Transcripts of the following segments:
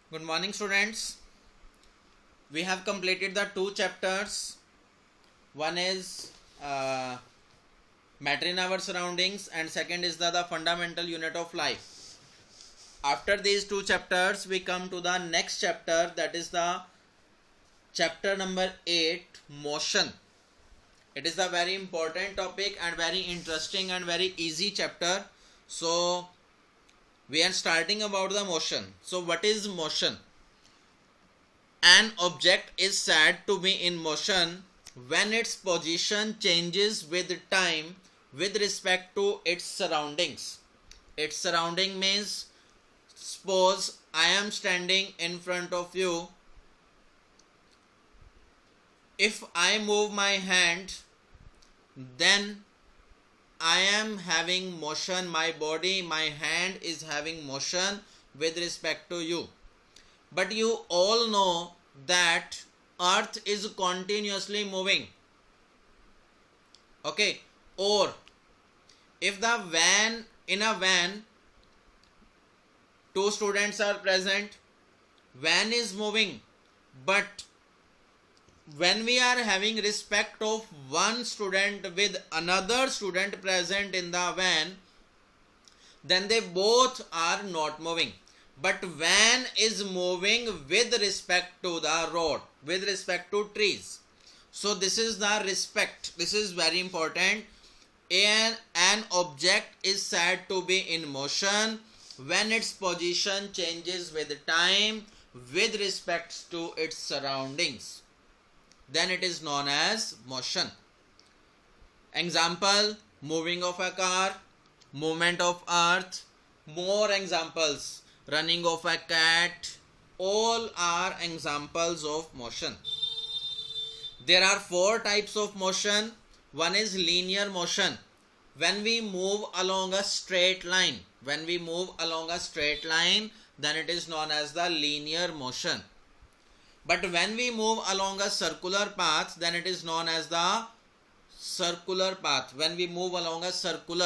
Good morning, students. We have completed the two chapters. One is matter in our surroundings, and second is the fundamental unit of life. After these two chapters, we come to the next chapter, that is the chapter number 8, motion. It is a very important topic and very interesting and very easy chapter. So, we are starting about the motion. So, what is motion? An object is said to be in motion when its position changes with time with respect to its surroundings. Its surrounding means, suppose I am standing in front of you. If I move my hand, then I am having motion. My body, my hand is having motion with respect to you. But you all know that earth is continuously moving. Okay, or if the van, in a van, two students are present, van is moving, but when we are having respect of one student with another student present in the van, then they both are not moving. But van is moving with respect to the road, with respect to trees. So this is the respect. This is very important. An object is said to be in motion when its position changes with time with respect to its surroundings. Then it is known as motion. Example, moving of a car, movement of earth. More examples, running of a cat. All are examples of motion. There are four types of motion. One is linear motion. When we move along a straight line, then it is known as the linear motion. But when we move along a circular path, then it is known as the circular path. When we move along a circle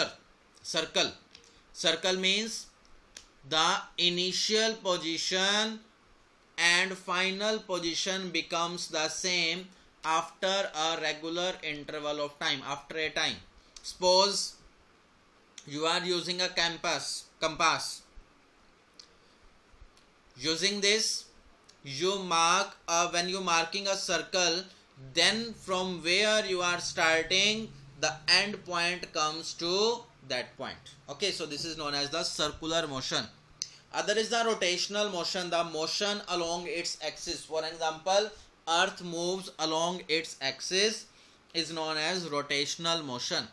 means the initial position and final position becomes the same after a regular interval of time, after a time. Suppose you are using a compass. Using this, you mark when you marking a circle, then from where you are starting, the end point comes to that point. Okay, so this is known as the circular motion. Other is the rotational motion, the motion along its axis. For example, earth moves along its axis is known as rotational motion.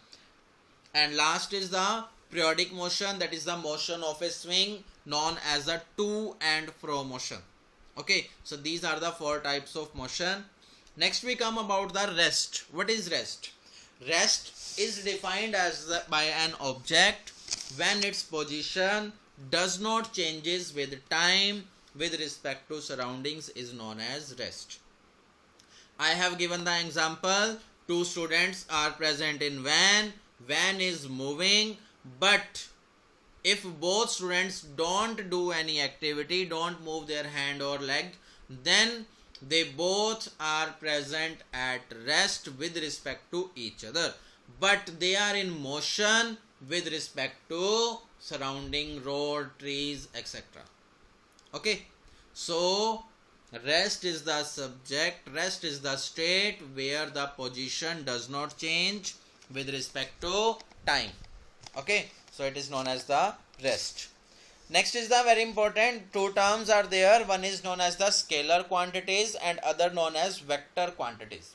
And last is the periodic motion, that is the motion of a swing, known as the to and fro motion. Okay, so these are the four types of motion. Next we come about the rest. What is rest? Rest is defined as by an object when its position does not changes with time with respect to surroundings is known as rest. I have given the example. Two students are present in van. Van is moving, but if both students don't do any activity, don't move their hand or leg, then they both are present at rest with respect to each other, but they are in motion with respect to surrounding road, trees, etc. Okay, so rest is the subject, rest is the state where the position does not change with respect to time. Okay, so it is known as the rest. Next is the very important, two terms are there. One is known as the scalar quantities and other known as vector quantities.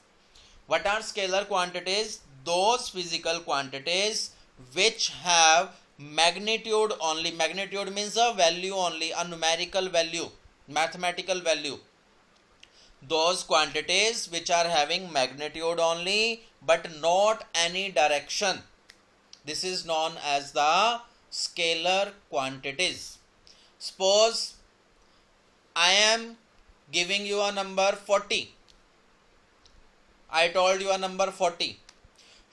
What are scalar quantities? Those physical quantities which have magnitude only. Magnitude means a value only, a numerical value, mathematical value. Those quantities which are having magnitude only but not any direction, this is known as the scalar quantities. Suppose I am giving you a number 40. I told you a number 40.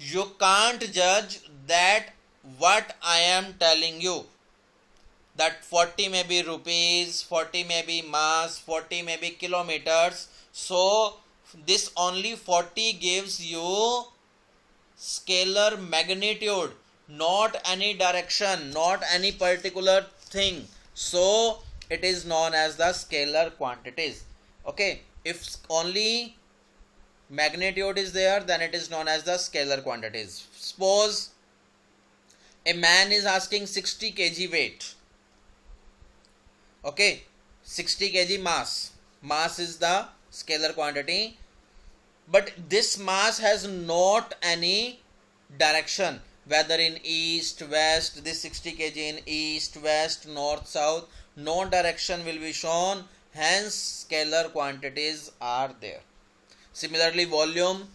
You can't judge that what I am telling you. that 40 may be rupees, 40 may be mass, 40 may be kilometers. So this only 40 gives you scalar magnitude, not any direction, not any particular thing. So it is known as the scalar quantities. Okay, if only magnitude is there, then it is known as the scalar quantities. Suppose a man is asking 60 kg weight. Okay, 60 kg mass. Mass is the scalar quantity, but this mass has not any direction, whether in east, west. This 60 kg in east, west, north, south, no direction will be shown, hence scalar quantities are there. Similarly, volume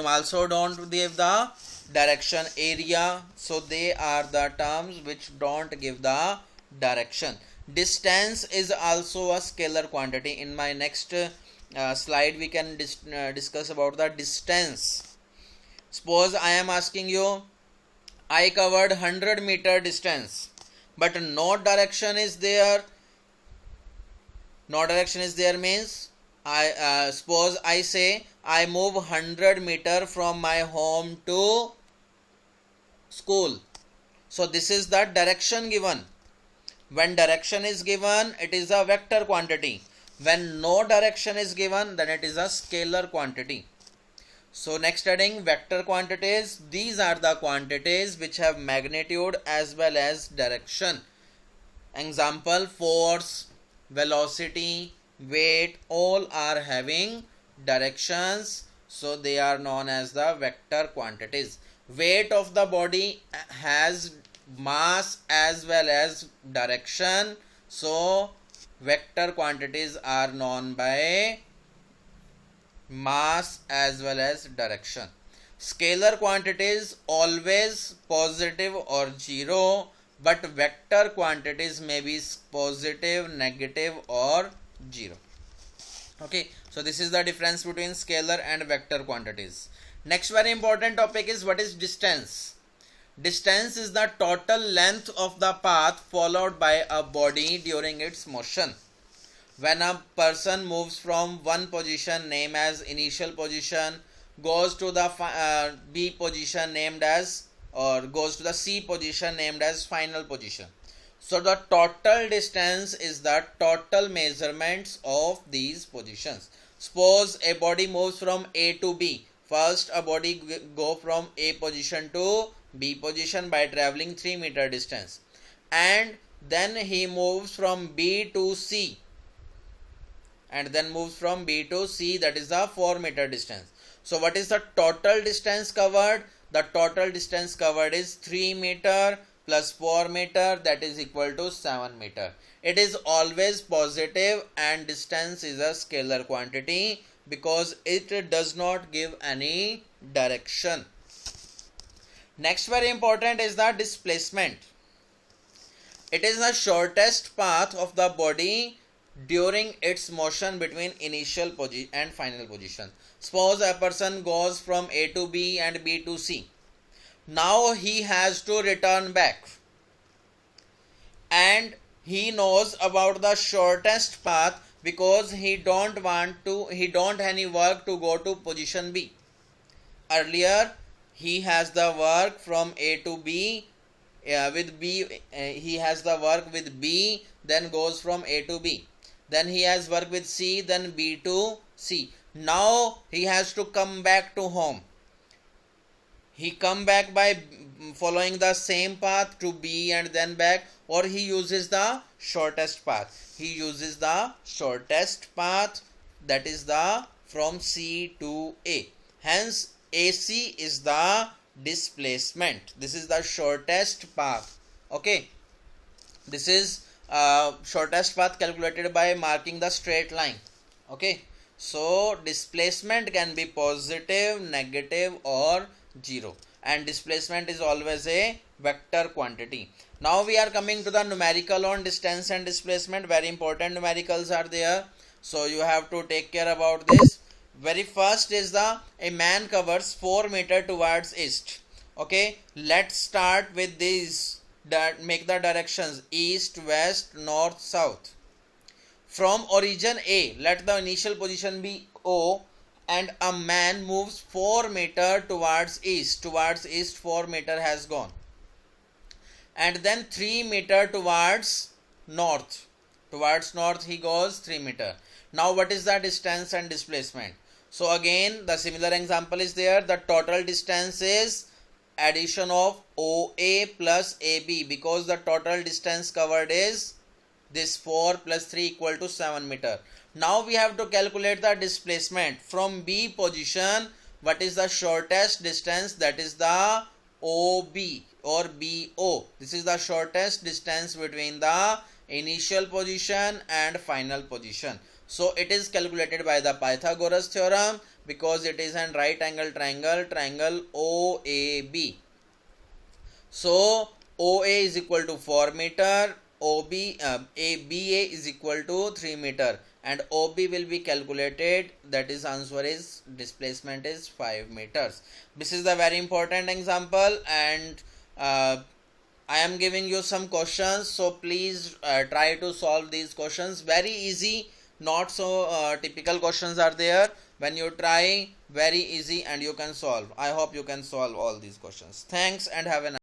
also don't give the direction. Area, so they are the terms which don't give the direction. Distance is also a scalar quantity. In my next slide we can discuss about the distance. Suppose I am asking you, I covered 100-meter distance, but no direction is there. No direction is there means I suppose I say I move 100 meter from my home to school. So this is the direction given. When direction is given, it is a vector quantity. When no direction is given, then it is a scalar quantity. So next heading, vector quantities. These are the quantities which have magnitude as well as direction. Example, force, velocity, weight, all are having directions, so they are known as the vector quantities. Weight of the body has mass as well as direction, so vector quantities are known by mass as well as direction. Scalar quantities always positive or zero, but vector quantities may be positive, negative or 0. Okay, so this is the difference between scalar and vector quantities. Next very important topic is what is distance. Distance is the total length of the path followed by a body during its motion. When a person moves from one position named as initial position, goes to the B position named as, or goes to the C position named as final position. So the total distance is the total measurements of these positions. Suppose a body moves from A to B. First a body go from A position to B position by traveling 3 meter distance, and then he moves from B to C, and then moves from B to C, that is the 4 meter distance. So what is the total distance covered? The total distance covered is 3 meter plus 4 meter, that is equal to 7 meter. It is always positive and distance is a scalar quantity because it does not give any direction. Next very important is the displacement. It is the shortest path of the body during its motion between initial position and final position. Suppose a person goes from A to B and B to C. Now he has to return back, and he knows about the shortest path because he don't any work to go to position B. Earlier he has the work from A to B with B, he has the work with B, then goes from A to B. Then he has work with C, then B to C. Now he has to come back to home. He come back by following the same path to B and then back, or he uses the shortest path. He uses the shortest path, that is the from C to A. Hence AC is the displacement. This is the shortest path. Okay, this is shortest path calculated by marking the straight line. Okay, so displacement can be positive, negative or 0, and displacement is always a vector quantity. Now we are coming to the numerical on distance and displacement. Very important numericals are there, so you have to take care about this. Very first is a man covers 4 meter towards east. Okay, let's start with these that make the directions east, west, north, south. From origin A, let the initial position be O, and a man moves 4 meter towards east. Towards east 4 meter has gone. And then 3 meter towards north. Towards north he goes 3 meter. Now what is the distance and displacement? So again the similar example is there. The total distance is addition of OA plus AB, because the total distance covered is this 4 plus 3 equal to 7 meter. Now we have to calculate the displacement from B position. What is the shortest distance? That is the OB or BO. This is the shortest distance between the initial position and final position. So it is calculated by the Pythagoras theorem, because it is an right angle triangle, triangle OAB. So OA is equal to 4 meter, BA is equal to 3 meter, and OB will be calculated. That is, answer is displacement is 5 meters. This is the very important example, and I am giving you some questions, so please try to solve these questions. Very easy, not so typical questions are there. When you try, very easy, and you can solve. I hope you can solve all these questions. Thanks and have a nice